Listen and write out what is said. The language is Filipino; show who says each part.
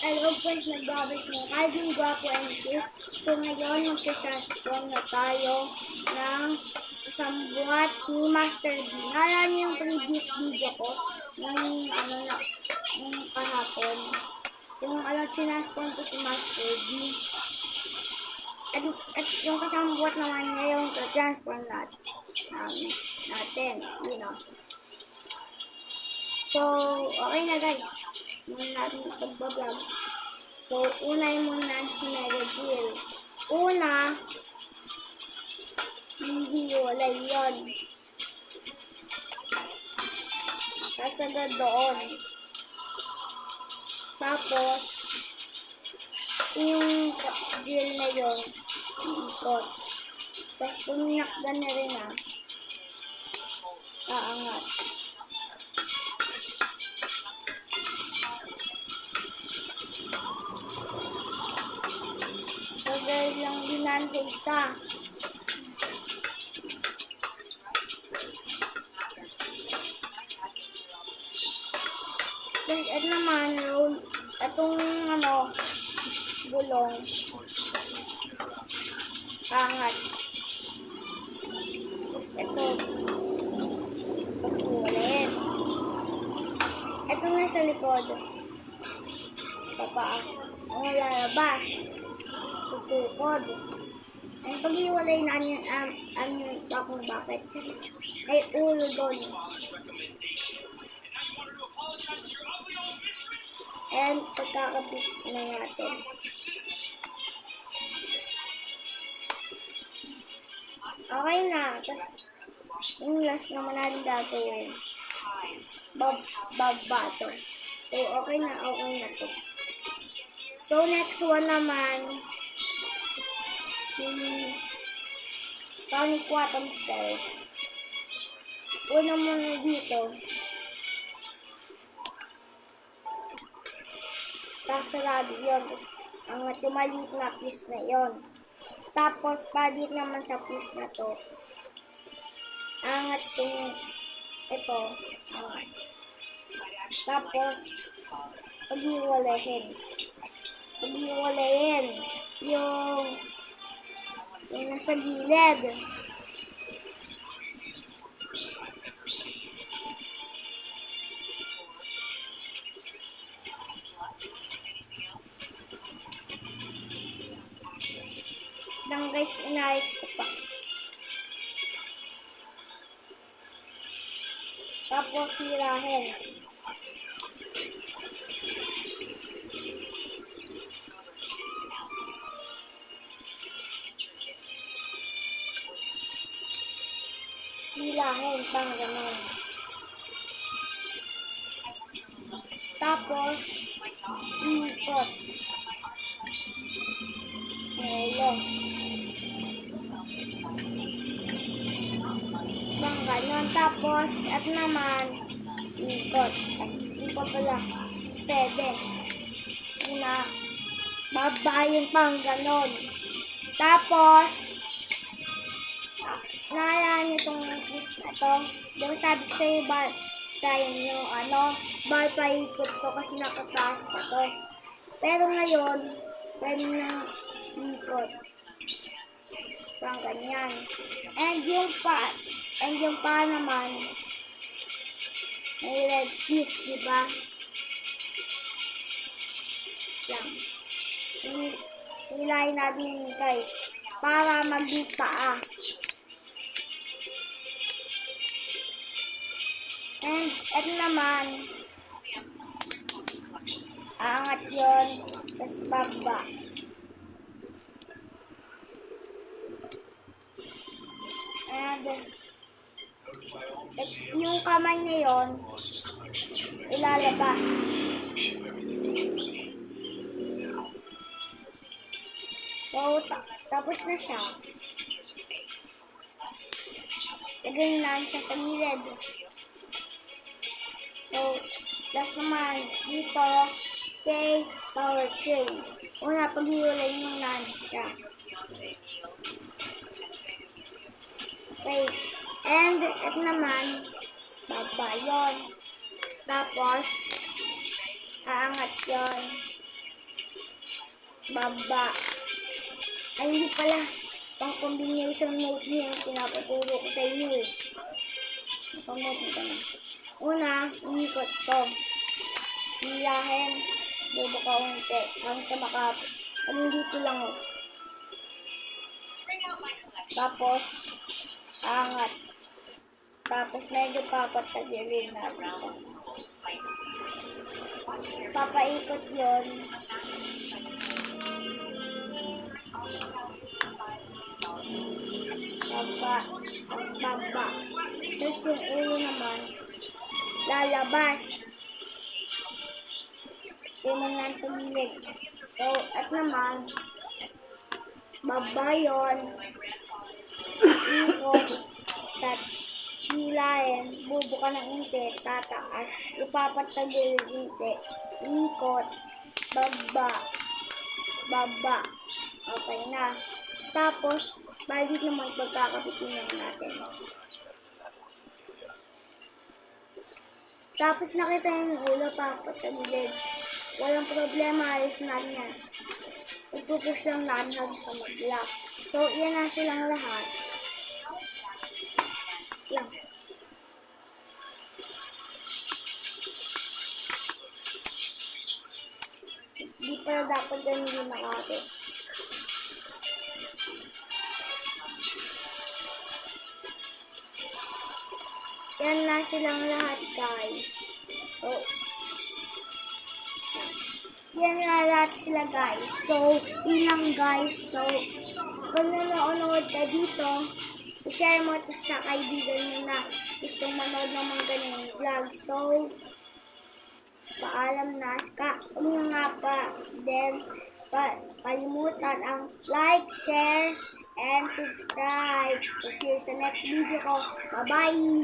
Speaker 1: Hello guys, nagbabalik ng Calvin Guapo and Cute. So ngayon, mag-transform na tayo ng kasambuhat ni Master D. Naalala niyo yung previous video ko, yung yung kahapon. Yung transform ko si Master D. At yung kasambuhat naman niya yung transform natin, you know. So, okay na guys. Muna natin pagbablog. So, unahin muna si Megadil. Una, hihiwalay yun. Kasagad doon. Tapos, yung deal na yun, iikot. Tapos, puminakdan na rin aangat. Dahil lang dinan sa isa. Tapos ito naman, itong bulong. Angat. Tapos ito, pagkulit. Ito na sa likod. Sa paa. Ang lalabas. Tutukod. Ang pag-iwalay na yun sa kung bakit. Kasi may ulo doon. And pagkakabit na natin. Okay na. Tapos yung last naman natin gagawin. Babato. So okay na to. So next one naman. Si Sonic Quantum Stealth. Una muna dito. Sasarado yun. Tapos angat yung maliit na piece na yun. Tapos palit naman sa piece na to. Angat yung ito. Angat. Tapos pag-iwalayin. Yung nasa gilid. Lang guys, inayos ko pa. Tapos sirahin. Hilahin pang ganun. Tapos, ikot. Ayan. Pang ganun. Tapos, at naman, ikot. Hindi pa pala pwede. Babayin pang ganun. Tapos, naalala niyo itong piece na to. Diba sabi ko sa'yo ba bal paikot to kasi nakataas pa to. Pero ngayon, pwede nang ikot. Parang ganyan. And yung pa naman, may red piece, diba? Yan. Hilahin natin guys, para magpaa. And ito naman, aangat yun, tapos baba. And yung kamay na yun, ilalabas. So, tapos na siya. Lagyan na siya sa gilid. So, last naman, dito, kay power train. Una, pag-iulay yung siya. Okay. And, ito naman, baba yun. Tapos, aangat yun. baba. Ay, hindi pala. Pang combination note niyo yung pinapaturo ko sa inyo eh. Pang-note ko na. Una, iikot to. Hilahin. Bubuka unti. Hanggang sa makapit. Hanggang dito lang oh. Tapos, angat. Tapos, medyo papatagilin natin. Papaikot yon. Baba. Tapos, baba. Tapos, yung ulo naman, lalabas. Yung mga sa gilid. So, at naman, baba yun. Ikot. Hilahin. Bubuka ng unti. Tataas. Ipapatagil unti. Ikot. Baba. Baba. Okay na. Tapos, balik naman pagkakapitin natin. Tapos nakita yung ulo papatagilid. Walang problema. Ayos natin yan. Ipupush lang natin hanggang sa mag-lock. So, yan na silang lahat. Yan. Di pala dapat ganun din makapit. Yan na silang lahat, guys. So, yan na lahat sila, guys. So, yun lang, guys. So, kung nanonood ka dito, i-share mo ito sa kaibigan mo na gustong manood ng mga ganyan vlog. So, paalam na. Nga pa. Then, kalimutan ang like, share, and subscribe. So, see you sa next video ko. Bye-bye!